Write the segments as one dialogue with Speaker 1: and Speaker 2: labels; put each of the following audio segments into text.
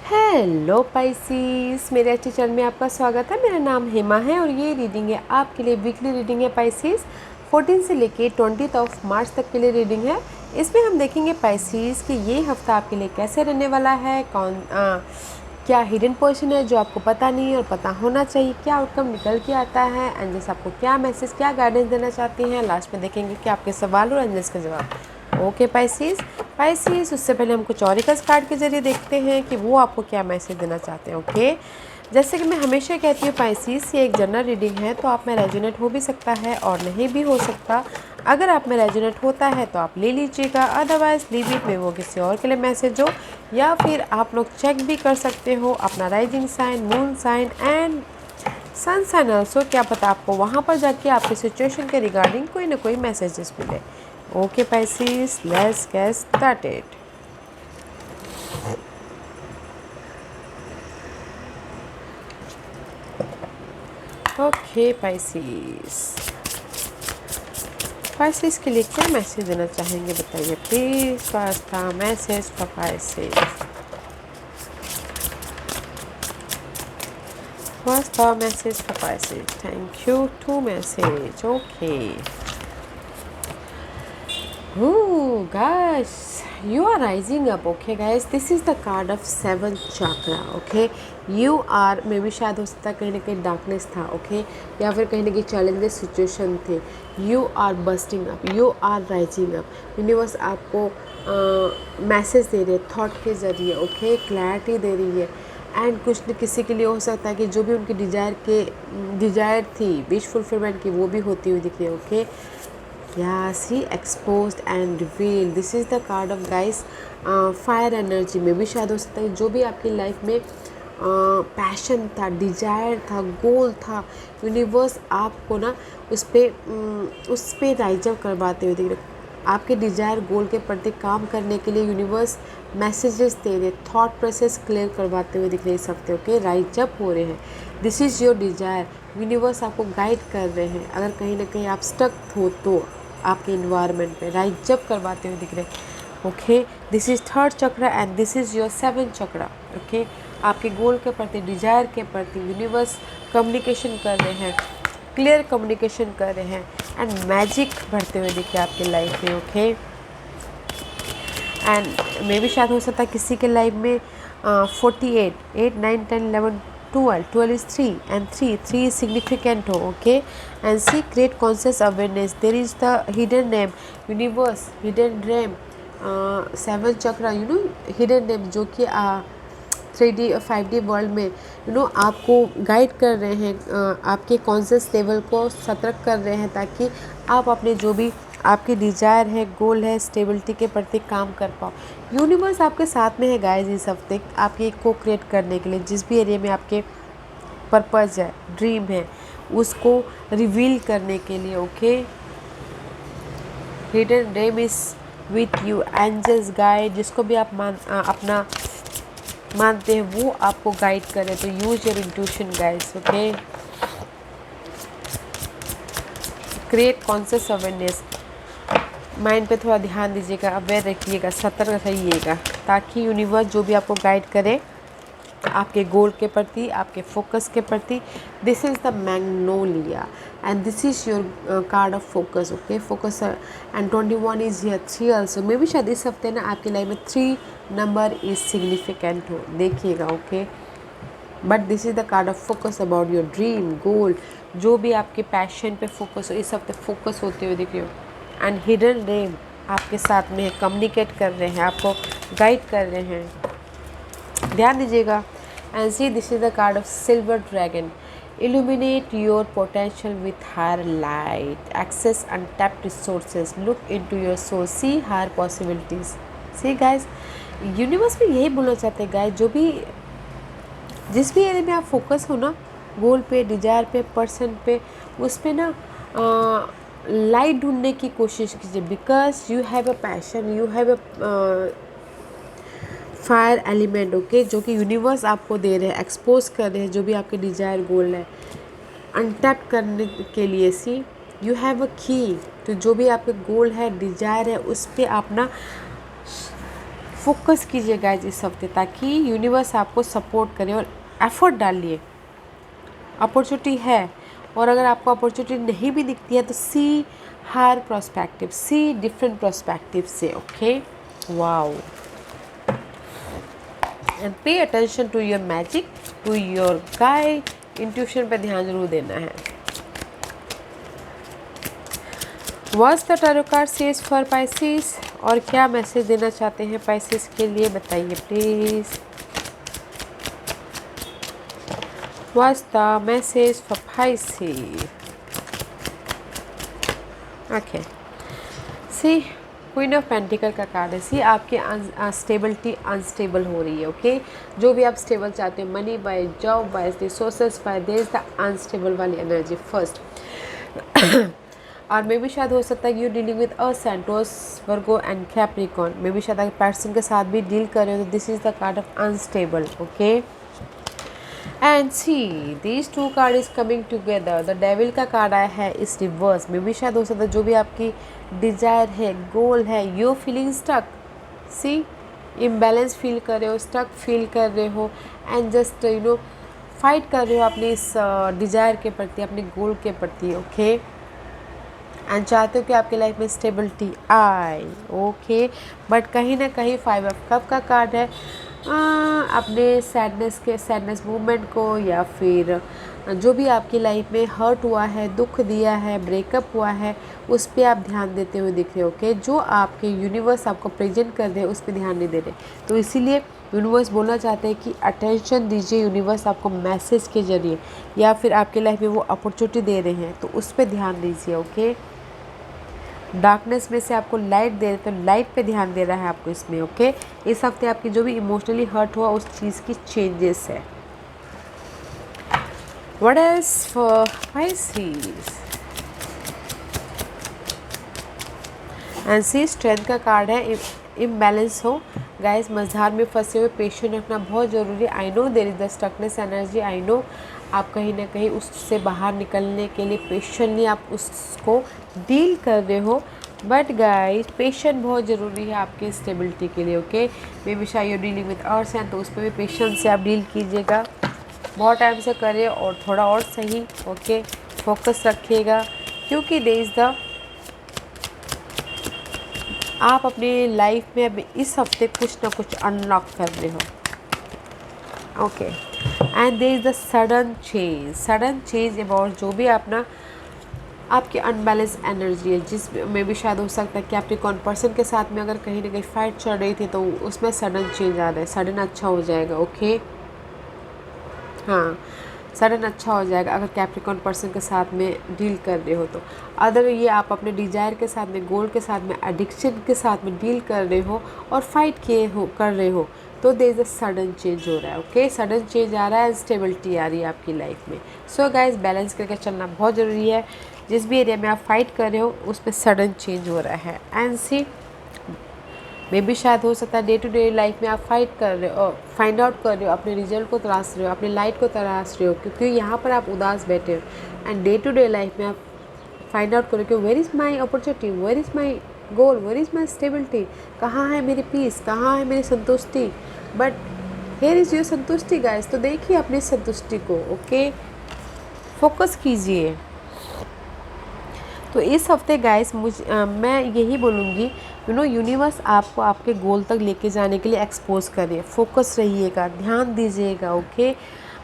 Speaker 1: Hello पाइसीस, मेरे अच्छे channel में आपका स्वागत है। मेरा नाम हेमा है और ये रीडिंग है आपके लिए वीकली रीडिंग है पाइसीस। 14 से लेके 20 मार्च तक के लिए रीडिंग है। इसमें हम देखेंगे पाइसीस कि ये हफ्ता आपके लिए कैसे रहने वाला है, क्या हिडन पोजीशन है जो आपको पता नहीं है और पता होना चाहिए, क्या आउटकम निकल के आता है, एंजल्स आपको क्या मैसेज, क्या गाइडेंस देना चाहते हैं। लास्ट में देखेंगे कि आपके सवाल और एंजल्स का जवाब। ओके पाइसीस, उससे पहले हम कुछ ऑरिकल्स कार्ड के जरिए देखते हैं कि वो आपको क्या मैसेज देना चाहते हैं। ओके, जैसे कि मैं हमेशा कहती हूँ पाइसीस, ये एक जनरल रीडिंग है तो आप में रेजोनेट हो भी सकता है और नहीं भी हो सकता। अगर आप में रेजोनेट होता है तो आप ले लीजिएगा, अदरवाइज लीव इट में, वो किसी और के लिए मैसेज हो। या फिर आप लोग चेक भी कर सकते हो अपना rising sign, moon sign and sun sign also. क्या पता आपको वहाँ पर जाके आपकी सिचुएशन के रिगार्डिंग कोई ना कोई मैसेजेस मिले। Okay Pisces, let's get started. Okay Pisces के लिए क्या मैसेज देना चाहेंगे बताइए please. First message for Pisces, first message for Pisces. Thank you to message. Okay, oh guys, you are rising up. Okay guys, this is the card of 7th chakra. Okay, you are, मे भी शायद हो सकता है कहीं ना कहीं darkness था। Okay, या फिर कहीं ना कहीं चैलेंजेस सिचुएशन थे। You are busting up, you are rising up. Universe आपको मैसेज दे रही है थॉट के ज़रिए। ओके, क्लैरिटी दे रही है। एंड कुछ न किसी के लिए हो सकता है कि जो भी उनकी डिज़ायर थी विश फुलफिलमेंट की, वो भी होती हुई दिख रही है। Okay, yes, he exposed and revealed. This is the card of guys fire energy में भी शायद हो सकता है जो भी आपकी लाइफ में पैशन था, डिजायर था, गोल था, यूनिवर्स आपको ना उस पर राइज अप करवाते हुए दिख रहे। आपके डिजायर गोल के प्रति काम करने के लिए यूनिवर्स मैसेजेस दे रहे, थॉट प्रोसेस क्लियर करवाते हुए दिख रहे इस हफ्ते। ओके, राइज अप हो रहे हैं। This is your desire. Universe आपको गाइड कर रहे हैं। अगर कहीं ना कहीं आप स्टक हो तो आपके इन्वायरमेंट में राइज अप करवाते हुए दिख रहे हैं। Okay, this is 3rd chakra and this is your 7th chakra. Okay, आपके गोल के प्रति, डिजायर के प्रति यूनिवर्स कम्युनिकेशन कर रहे हैं, क्लियर कम्युनिकेशन कर रहे हैं एंड मैजिक भरते हुए दिखे आपकी लाइफ में। ओके, एंड मे भी शायद हो सकता है किसी के लाइफ में 48, 8, 9, 10, 11, 12 is 3 and 3 is significant हो। Okay, and see create conscious awareness. There is the hidden name, universe, hidden name, 7th chakra, hidden name जो कि 3D 5D वर्ल्ड में आपको गाइड कर रहे हैं, आपके कॉन्शियस लेवल को सतर्क कर रहे हैं ताकि आप अपने जो भी आपकी डिजायर है, गोल है, स्टेबिलिटी के प्रति काम कर पाओ। यूनिवर्स आपके साथ में है गाइस इस हफ्ते आपके को क्रिएट करने के लिए। जिस भी एरिया में आपके पर्पज़ है, ड्रीम है, उसको रिवील करने के लिए। Okay, hidden dream is with you, angels guide, जिसको भी आप अपना मानते हैं वो आपको गाइड करे। तो use your intuition guys. Okay, create conscious awareness, mind पे थोड़ा ध्यान दीजिएगा, अवेयर रखिएगा, सतर्क रहिएगा ताकि यूनिवर्स जो भी आपको गाइड करे आपके गोल के प्रति, आपके फोकस के प्रति। This is the magnolia and this is your card of focus. Okay, focus and 21 is here, 3 also. मे भी शायद इस हफ्ते ना आपकी लाइफ में 3 नंबर इज सिग्निफिकेंट हो, देखिएगा। Okay, but this is the card of focus about your dream, goal, जो भी आपके पैशन पे फोकस हो इस हफ्ते फोकस होते हुए दिख रहे हो। एंड हिडन ड्रीम आपके साथ में है, कम्युनिकेट कर रहे हैं, आपको गाइड कर रहे हैं, ध्यान दीजिएगा। And see this is the card of silver dragon, illuminate your potential with higher light, access untapped resources, look into your soul, see higher possibilities. See guys, universe में यही बोलना चाहते हैं गाइस, जो भी जिस भी एरिया में आप फोकस हो ना, गोल पे, डिजायर पे, पर्सन पे, उस पे ना लाइट ढूंढने की कोशिश कीजिए। Because you have a passion, you have a fire element. Okay, जो कि यूनिवर्स आपको दे रहे हैं, एक्सपोज कर रहे हैं जो भी आपके डिजायर गोल है अनटैप करने के लिए। सी यू हैव अ की, तो जो भी आपके गोल है, डिजायर है, उस पर आप ना फोकस कीजिए गाइज इस हफ्ते, ताकि यूनिवर्स आपको सपोर्ट करे और एफर्ट डालिए। अपॉर्चुनिटी है, और अगर आपको अपॉर्चुनिटी नहीं भी दिखती है तो see higher prospective, see different prospective से। Okay, wow. And pay attention to your magic, to your guide, intuition पे ध्यान जरूर देना है। What's the tarot card says for Pisces, और क्या मैसेज देना चाहते हैं पाइसेस के लिए, बताइए please. What's the message for Pisces? Okay. See, queen of pentacle का कार्ड है। सी आपकी स्टेबिलिटी अनस्टेबल हो रही है। ओके, जो भी आप स्टेबल चाहते हो, money by job, by resources, by there is the unstable वाली एनर्जी फर्स्ट। और मे भी शायद हो सकता है यू डीलिंग विद अ सेंटोस, वर्गो एंड कैप्रिकॉर्न। मे भी शायद अगर पर्सन के साथ भी डील कर रहे हो तो this is the card of unstable. Okay, and see these two card is coming together. The devil का कार्ड आया है इस रिवर्स में भी शायद हो सकता है जो भी आपकी डिजायर है, गोल है, you feeling stuck. See imbalance feel कर रहे हो, स्टक फील कर रहे हो, and just you know fight कर रहे हो अपनी इस डिजायर के प्रति, अपने गोल के प्रति। ओके, एंड चाहते हो कि आपकी लाइफ में स्टेबिलिटी आए। ओके, बट कहीं ना कहीं 5 ऑफ कप का कार्ड है। अपने सैडनेस मूवमेंट को, या फिर जो भी आपकी लाइफ में हर्ट हुआ है, दुख दिया है, ब्रेकअप हुआ है, उस पर आप ध्यान देते हुए दिख रहे हो। ओके, जो आपके यूनिवर्स आपको प्रेजेंट कर रहे हैं उस पर ध्यान नहीं दे रहे, तो इसीलिए यूनिवर्स बोलना चाहते हैं कि अटेंशन दीजिए। यूनिवर्स आपको मैसेज के जरिए या फिर आपकी लाइफ में वो अपॉर्चुनिटी दे रहे हैं, तो उस पर ध्यान दीजिए। ओके, डार्कनेस में से आपको लाइट दे रहे, तो लाइट पे ध्यान दे रहा है आपको इसमें। ओके, इस हफ्ते आपकी जो भी इमोशनली हर्ट हुआ उस चीज़ की चेंजेस है। What else for Pisces? And see strength का कार्ड है। इम्बैलेंस हो गाइस, मझधार में फंसे हुए, पेशेंट रखना बहुत ज़रूरी। I know there is the stuckness energy, I know आप कहीं ना कहीं उससे बाहर निकलने के लिए पेशेंटली आप उसको डील कर रहे हो, बट गाइस पेशेंट बहुत ज़रूरी है आपकी स्टेबिलिटी के लिए। ओके, मे बी शायद यू डीलिंग विद अर्थ हैं, तो उस पर भी पेशेंस से आप डील कीजिएगा, बहुत टाइम से करिए और थोड़ा और सही। ओके, फोकस रखिएगा, क्योंकि देयर इज़ द आप अपनी लाइफ में अभी इस हफ्ते कुछ ना कुछ अनलॉक कर रहे हो। Okay, and there is the sudden change about जो भी अपना आपकी अनबैलेंस एनर्जी है, जिसमें भी शायद हो सकता है कि आपके कौन पर्सन के साथ में अगर कहीं ना कहीं फाइट चल रही थी, तो उसमें सडन चेंज आ रहा है। सडन अच्छा हो जाएगा। ओके, हाँ, सडन अच्छा हो जाएगा अगर कैप्रिकॉर्न पर्सन के साथ में डील कर रहे हो तो। अदर ये आप अपने डिजायर के साथ में, गोल के साथ में, एडिक्शन के साथ में डील कर रहे हो और फाइट कर रहे हो, तो there is a sudden change हो रहा है। ओके, सडन चेंज आ रहा है, स्टेबिलिटी आ रही है आपकी लाइफ में। सो गाइज, बैलेंस करके चलना बहुत ज़रूरी है। जिस भी एरिया में आप फाइट कर रहे हो उसमें सडन चेंज हो रहा है। एंड सी मे भी शायद हो सकता है डे टू डे लाइफ में आप फाइट कर रहे हो, फाइंड आउट कर रहे हो, अपने रिजल्ट को तलाश रहे हो, अपनी लाइट को तलाश रहे हो, क्योंकि यहाँ पर आप उदास बैठे हो। And day to day life में आप फाइंड आउट करो कि where is my opportunity, where is my goal, where is my stability, कहाँ है मेरी पीस, कहाँ है मेरी संतुष्टि। बट हेयर इज़ योर संतुष्टि गाइस, तो देखिए अपनी संतुष्टि को। ओके, फोकस कीजिए। तो इस हफ्ते गाइस मैं यही बोलूँगी, यूनिवर्स आपको आपके गोल तक लेके जाने के लिए एक्सपोज करिए। फोकस रहिएगा, ध्यान दीजिएगा। ओके,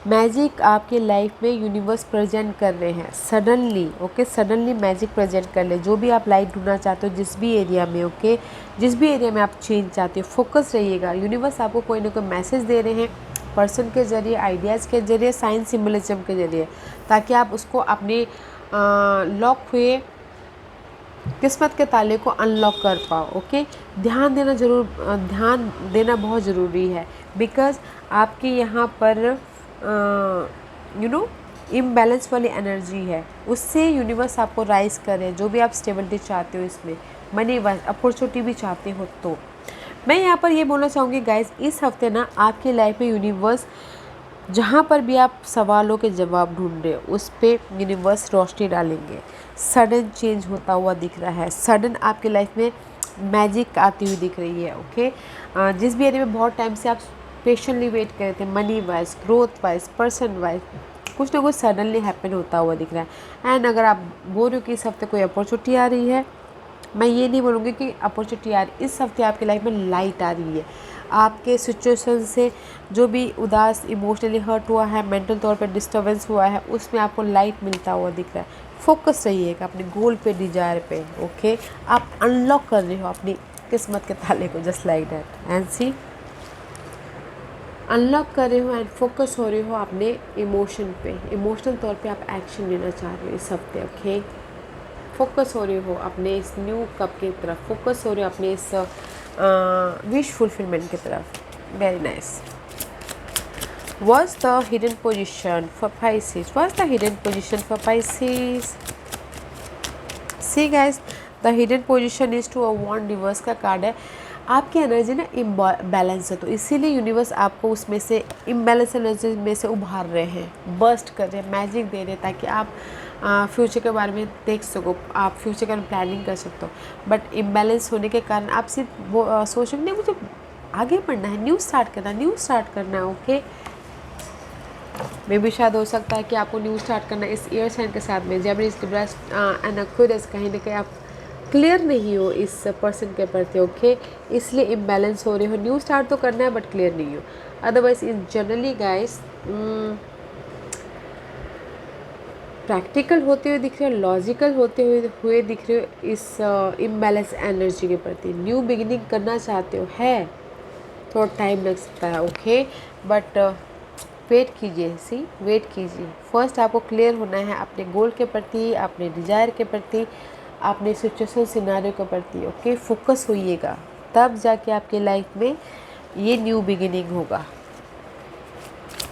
Speaker 1: मैजिक आपके लाइफ में यूनिवर्स प्रेजेंट कर रहे हैं suddenly. Okay, suddenly magic present कर ले। जो भी आप लाइट ढूंढना चाहते हो जिस भी एरिया में, ओके, जिस भी एरिया में आप चेंज चाहते हो, फोकस रहिएगा। यूनिवर्स आपको कोई ना कोई मैसेज दे रहे हैं पर्सन के जरिए, आइडियाज़ के जरिए, साइंस सिम्बलिज्म के जरिए, ताकि आप उसको अपने लॉक हुए किस्मत के ताले को अनलॉक कर पाओ। ओके, ध्यान देना बहुत ज़रूरी है, बिकॉज़ आपके यहाँ पर इम्बैलेंस वाली एनर्जी है, उससे यूनिवर्स आपको राइज करे। जो भी आप स्टेबिलिटी चाहते हो, इसमें मनी अपॉर्चुनिटी भी चाहते हो, तो मैं यहाँ पर ये बोलना चाहूँगी गाइस, इस हफ्ते ना आपकी लाइफ में यूनिवर्स जहाँ पर भी आप सवालों के जवाब ढूंढ रहे हो उस पर यूनिवर्स रोशनी डालेंगे। सडन चेंज होता हुआ दिख रहा है, सडन आपकी लाइफ में मैजिक आती हुई दिख रही है। ओके, जिस भी एरिया में बहुत टाइम से आप पेशेंटली वेट कर रहे थे, money wise, growth wise, person wise, कुछ ना कुछ सडनली हैपन होता हुआ दिख रहा है। एंड अगर आप बोल रहे हो कि इस हफ्ते कोई अपॉर्चुनिटी आ रही है, मैं ये नहीं बोलूँगी कि अपॉर्चुनिटी आ रही, इस हफ्ते आपकी लाइफ में लाइट आ रही है। आपके सिचुएशन से जो भी उदास, इमोशनली हर्ट हुआ है, मेंटल तौर पे डिस्टर्बेंस हुआ है, उसमें आपको लाइट मिलता हुआ दिख रहा है। फोकस रहिएगा अपने गोल पे, डिजायर पे। ओके, आप अनलॉक कर रहे हो अपनी किस्मत के ताले को, just like that. And see, unlock कर रहे हो एंड फोकस हो रहे हो अपने इमोशन पे। इमोशनल तौर पे आप एक्शन लेना चाह रहे हो इस हफ्ते। ओके, फोकस हो रहे हो अपने इस न्यू कप की तरफ, फोकस हो रहे हो अपने इस विश फुलफिलमेंट की तरफ। Very nice. What's the hidden position for Pisces? What's the hidden position for Pisces? See guys, the hidden position is to a wand reverse का कार्ड है। आपकी एनर्जी ना इम्बैलेंस है, तो इसीलिए यूनिवर्स आपको उसमें से इम्बैलेंस एनर्जी में से उभार रहे हैं, बर्स्ट कर रहे हैं, मैजिक दे रहे हैं, ताकि आप फ्यूचर के बारे में देख सको, आप फ्यूचर के बारे में प्लानिंग कर सकते हो। बट इम्बैलेंस होने के कारण आप सिर्फ वो सोच रहे नहीं, मुझे आगे बढ़ना है, न्यू स्टार्ट करना है, न्यू स्टार्ट करना है। ओके, मे भी शायद हो सकता है कि आपको न्यू स्टार्ट करना है इस ईयर साइन के साथ में, जेमिनी, लिब्रा एंड एक्वेरियस। कहीं ना कहीं आप क्लियर नहीं हो इस पर्सन के प्रति। ओके, इसलिए इम्बैलेंस हो रहे हो। न्यू स्टार्ट तो करना है बट क्लियर नहीं हो। Otherwise in generally guys practical होते हुए दिख रहे हो, लॉजिकल होते हुए दिख रहे हो इस इम्बैलेंस एनर्जी के प्रति। न्यू बिगिनिंग करना चाहते हो, है थोड़ा टाइम लग सकता है। ओके, बट वेट कीजिए, सी वेट कीजिए। फर्स्ट आपको क्लियर होना है अपने गोल के प्रति, अपने डिज़ायर के प्रति, अपने सिचुएशन सिनारियो के प्रति। ओके, फोकस होइएगा, तब जाके आपकी लाइफ में ये न्यू बिगिनिंग होगा।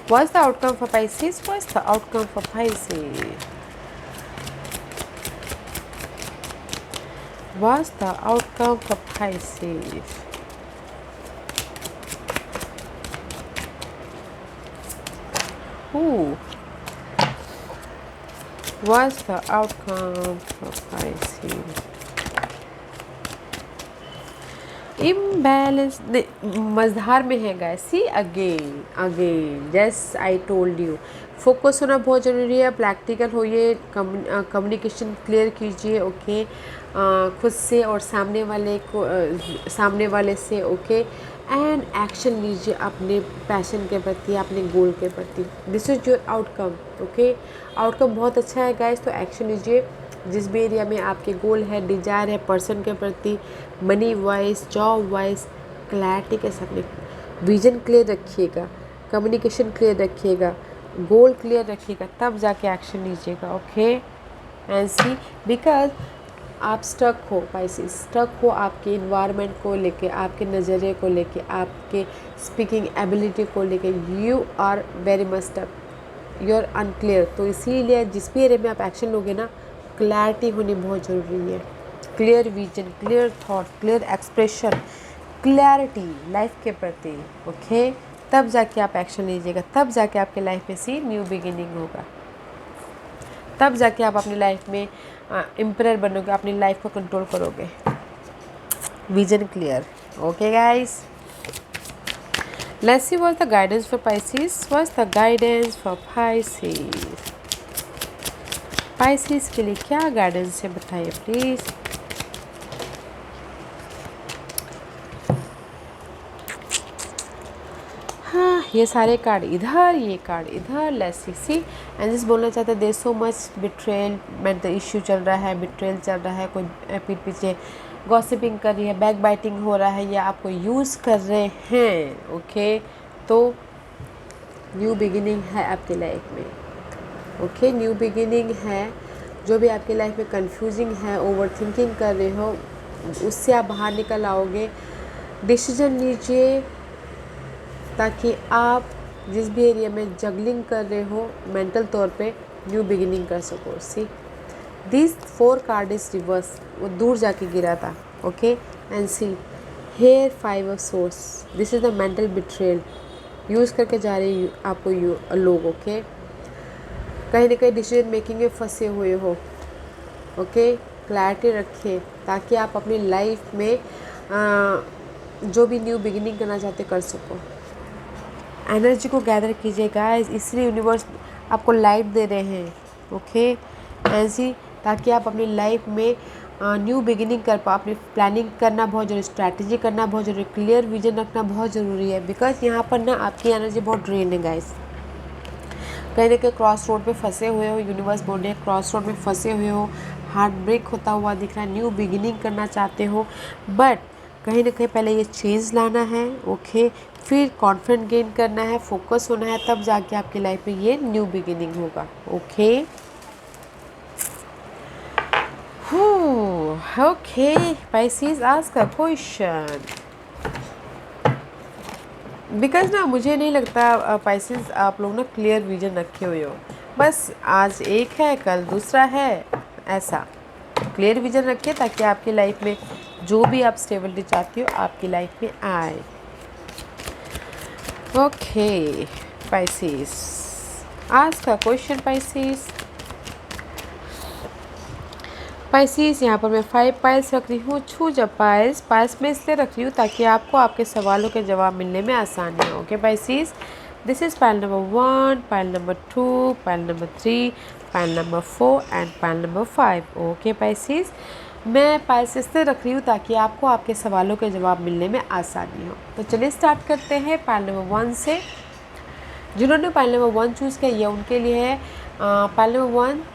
Speaker 1: What's the outcome for Pisces? What's the outcome for Pisces? What's the outcome for Pisces? Ooh. What's the outcome for Pisces? Imbalance मझधार में है guys. See again just I told you, focus होना बहुत ज़रूरी है। Practical होइए, communication clear कीजिए। Okay, खुद से और सामने वाले से। ओके, एंड एक्शन लीजिए अपने पैशन के प्रति, अपने गोल के प्रति। This is your outcome. Okay, outcome बहुत अच्छा है गाइस, तो एक्शन लीजिए। जिस भी एरिया में आपके गोल है, डिजायर है पर्सन के प्रति, money wise, job wise, clarity के साथ में विजन क्लियर रखिएगा, कम्युनिकेशन क्लियर रखिएगा, गोल क्लियर रखिएगा, तब जाके एक्शन लीजिएगा। ओके, एंड सी, बिकॉज आप स्टक हो पाइसेस, स्टक हो आपके इन्वायरमेंट को लेके, आपके नज़रिए को लेके, आपके स्पीकिंग एबिलिटी को लेके। You are very much stuck, you are unclear. तो इसीलिए जिस भी एरिया में आप एक्शन लोगे ना, क्लैरिटी होनी बहुत ज़रूरी है। Clear vision, clear thought, clear expression, clarity life के प्रति। ओके, तब जाके आप एक्शन लीजिएगा, तब जाके आपके लाइफ में सी न्यू बिगिनिंग होगा, तब जाके आप अपनी लाइफ में एम्परर बनोगे, अपनी लाइफ को कंट्रोल करोगे। Vision clear. Okay guys, let's see what's the guidance for Pisces. What's the guidance for Pisces? Pisces के लिए क्या गाइडेंस है, बताइए प्लीज़। हाँ, ये सारे कार्ड इधर, ये कार्ड इधर। लेट्स सी एंड जस्ट बोलना चाहते हैं, there so much betrayal, mental issue चल रहा है, बिट्रेल चल रहा है, कोई पीठ पीछे गॉसिपिंग कर रही है, बैक बाइटिंग हो रहा है, या आपको यूज़ कर रहे हैं। ओके, तो न्यू बिगिनिंग है आपकी लाइफ में। ओके, न्यू बिगिनिंग है। जो भी आपकी लाइफ में कंफ्यूजिंग है, ओवर थिंकिंग कर रहे हो, उससे आप बाहर निकल आओगे। डिसीजन लीजिए ताकि आप जिस भी एरिया में जगलिंग कर रहे हो मेंटल तौर पे, न्यू बिगिनिंग कर सको। See, this 4 card is reverse, वो दूर जाके गिरा था। Okay, and see here 5 of swords, this is the mental betrayal. Use करके जा रहे हैं आपको लोग। ओके, कहीं ना कहीं डिसीजन मेकिंग में फंसे हुए हो। ओके, क्लैरिटी रखिए ताकि आप अपनी लाइफ में जो भी न्यू बिगिनिंग करना चाहते कर सको। एनर्जी को गैदर कीजिए गाइस, इसलिए यूनिवर्स आपको लाइट दे रहे हैं, ओके ऐसी, ताकि आप अपनी लाइफ में न्यू बिगिनिंग कर पाओ। अपनी प्लानिंग करना बहुत ज़रूरी, स्ट्रैटेजी करना बहुत ज़रूरी, क्लियर विजन रखना बहुत ज़रूरी है। बिकॉज यहाँ पर ना आपकी एनर्जी बहुत ड्रेन है गाइस। कहीं ना कहीं क्रॉस रोड पे फंसे हुए हो, यूनिवर्स बोल रहे हैं क्रॉस रोड में फंसे हुए हो, हार्ट ब्रेक होता हुआ दिख रहा है, न्यू बिगिनिंग करना चाहते हो, बट कहीं ना कहीं पहले ये चेंज लाना है, ओके फिर कॉन्फिडेंस गेन करना है, फोकस होना है, तब जाके आपकी लाइफ में ये न्यू बिगिनिंग होगा, okay. Okay Pisces, ask a question. Because ना मुझे नहीं लगता पाइसेस आप लोग ना क्लियर विजन रखे हुए हो, बस आज एक है कल दूसरा है, ऐसा क्लियर विजन रखिए ताकि आपकी लाइफ में जो भी आप स्टेबिलिटी चाहती हो आपकी लाइफ में आए। Okay Pisces, ask a question Pisces. Pisces यहाँ पर मैं 5 पाइल्स रख रही हूँ। चूज अ पाइल्स, पाइल्स में इसलिए रख रही हूँ ताकि आपको आपके सवालों के जवाब मिलने में आसानी हो, okay Pisces. This is pile number 1, pile number 2, pile number 3, pile number 4 and pile number 5, okay Pisces. मैं पाइल्स इसलिए रख रही हूँ ताकि आपको आपके सवालों के जवाब मिलने में आसानी हो। तो चलिए स्टार्ट करते हैं पाइल नंबर 1 से। जिन्होंने पाइल नंबर 1 चूज़ किया ये उनके लिए है pile number 1,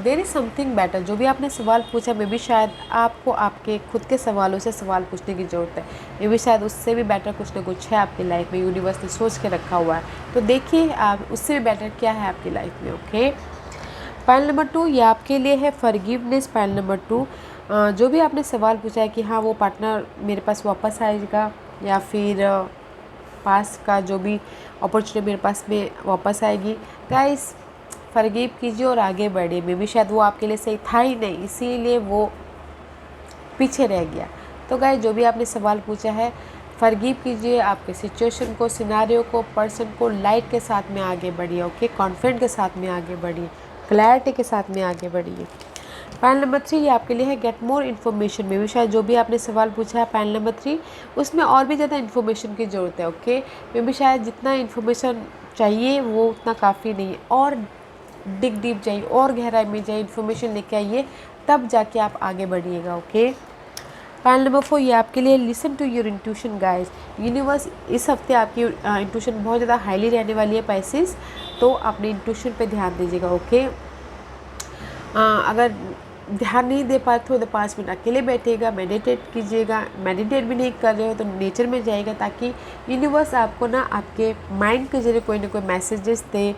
Speaker 1: there is something better. जो भी आपने सवाल पूछा मे भी शायद आपको आपके खुद के सवालों से सवाल पूछने की ज़रूरत है, मे भी शायद उससे भी बेटर कुछ ना कुछ है आपकी लाइफ में, यूनिवर्स ने सोच के रखा हुआ है। तो देखिए आप उससे भी बेटर क्या है आपकी लाइफ में, ओके। पाइल नंबर 2 ये आपके लिए है फॉरगिवनेस। पाइल नंबर 2, जो भी आपने सवाल पूछा है कि हाँ वो पार्टनर मेरे पास वापस आएगा या फिर पास का जो भी अपॉर्चुनिटी मेरे पास में वापस आएगी, गाइस फॉरगिव कीजिए और आगे बढ़िए। मे भी शायद वो आपके लिए सही था ही नहीं, इसीलिए वो पीछे रह गया। तो गाइस जो भी आपने सवाल पूछा है फॉरगिव कीजिए, आपके सिचुएशन को, सिनारियो को, पर्सन को लाइट के साथ में आगे बढ़िए, ओके कॉन्फिडेंट के साथ में आगे बढ़िए, क्लैरिटी के साथ में आगे बढ़िए। पाइल नंबर 3 ये आपके लिए है गेट मोर इन्फॉर्मेशन। में भी शायद जो भी आपने सवाल पूछा है पाइल नंबर 3 उसमें और भी ज़्यादा इन्फॉर्मेशन की ज़रूरत है, ओके। में भी शायद जितना इन्फॉर्मेशन चाहिए वो उतना काफ़ी नहीं है, और डिग डीप जाइए और गहराई में जाइए, इन्फॉर्मेशन लेके आइए, तब जाके आप आगे बढ़िएगा, ओके। पाइल नंबर 4 ये आपके लिए listen to your intuition guys. Universe इस हफ्ते आपकी इंट्यूशन बहुत ज़्यादा हाईली रहने वाली है पाइसेस, तो अपने इंट्यूशन पे ध्यान दीजिएगा, ओके। अगर ध्यान नहीं दे पाते हो तो 5 मिनट अकेले बैठिएगा, मेडिटेट कीजिएगा। मेडिटेट भी नहीं कर रहे हो तो नेचर में जाइएगा, ताकि यूनिवर्स आपको ना आपके माइंड के जरिए कोई ना कोई मैसेजेस दे,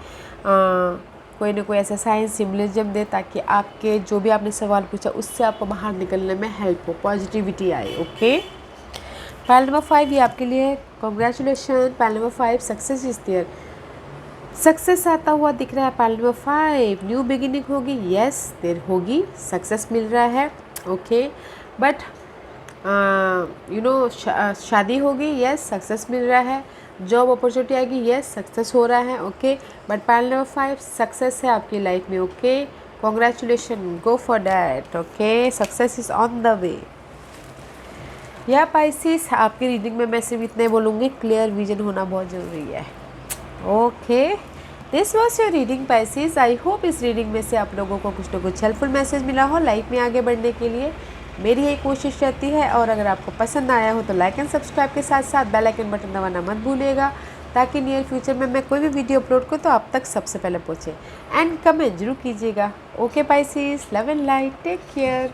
Speaker 1: कोई ना कोई ऐसा साइंस सिम्बलिज्म दे, ताकि आपके जो भी आपने सवाल पूछा उससे आपको बाहर निकलने में हेल्प हो, पॉजिटिविटी आए, ओके। पाइल नंबर 5 ये आपके लिए congratulation. Pile number 5 success is there, success आता हुआ दिख रहा है। पाइल नंबर 5 न्यू बिगिनिंग होगी, यस देर होगी, सक्सेस मिल रहा है, ओके। बट शादी होगी, यस सक्सेस मिल रहा है। जॉब अपॉर्चुनिटी आएगी, यस सक्सेस हो रहा है, okay. But pile number 5 success है आपकी लाइफ में, okay. Congratulation, go for that, okay, success is on the way. या पाइसेस आपकी रीडिंग में मैं सिर्फ इतने बोलूँगी, क्लियर विजन होना बहुत ज़रूरी है, okay. This was your reading Pisces. I hope इस रीडिंग में से आप लोगों को कुछ ना कुछ हेल्पफुल मैसेज मिला हो लाइफ में आगे बढ़ने के लिए। मेरी यही कोशिश रहती है, और अगर आपको पसंद आया हो तो लाइक एंड सब्सक्राइब के साथ साथ बेल आइकन बटन दबाना मत भूलिएगा, ताकि नियर फ्यूचर में मैं कोई भी वीडियो अपलोड करूँ तो आप तक सबसे पहले पहुँचे। एंड कमेंट जरूर कीजिएगा, okay Pisces, love and light, take care.